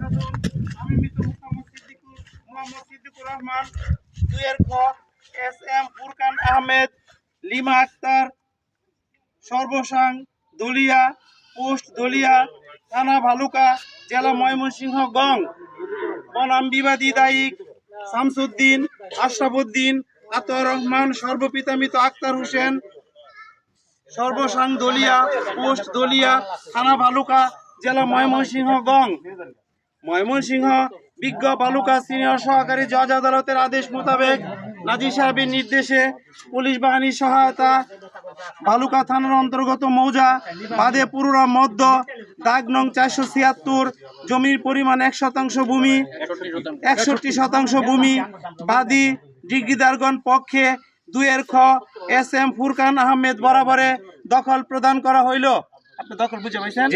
আমি মৃত মোহাম্মদ সিদ্দিকুর রহমান 2 খ SM ফুরকান আহমেদ লিমা আক্তার সর্বসাং দলিয়া পোস্ট দলিয়া থানা ভালুকা জেলা ময়মনসিংহ গং বনাম বিবাদী দায়িক শামসুদ্দিন আশরাফুদ্দিন আতর রহমান সর্বপিতা মৃত আক্তার হোসেন সর্বসাং দলিয়া পোস্ট দলিয়া থানা ভালুকা জেলা ময়মনসিংহ গং ময়মনসিংহ বিজ্ঞ বালুকা সিনিয়র সহকারী জজ আদালতের আদেশ মোতাবেক নাজির সাহেবের নির্দেশে পুলিশ বাহিনীর সহায়তা বালুকা থানার অন্তর্গত মৌজা বাদে পুরুরা মধ্য দাগ নং 476 জমির পরিমাণ 1% ভূমি 61% ভূমি বাদী ডিগ্রিদারগণ পক্ষে 2 খ SM ফুরকান আহমেদ বরাবরে দখল প্রদান করা হইল। আপনি দখল বুঝে পাইছেন?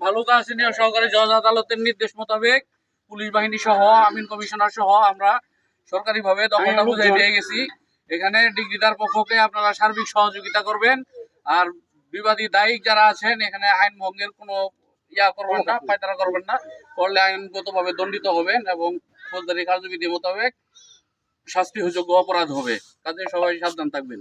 ভালুকা সিনিয়র সহকারী জজ আদালতের নির্দেশ মোতাবেক পুলিশ বাহিনী সহ আমিন কমিশনার সহ আমরা সরকারিভাবে দখলটা বুঝাই দিয়ে গেছি। এখানে ডিগ্রিদার পক্ষকে আপনারা সার্বিক সহযোগিতা করবেন, আর বিবাদী দায়িক যারা আছেন এখানে আইন ভঙ্গের কোনো করবেন না, পায়তারা করবেন না, করলে আইনগতভাবে দণ্ডিত হবেন এবং ফৌজদারি কার্যবিধি মোতাবেক শাস্তিযোগ্য অপরাধ হবে। কাজে সবাই সাবধান থাকবেন।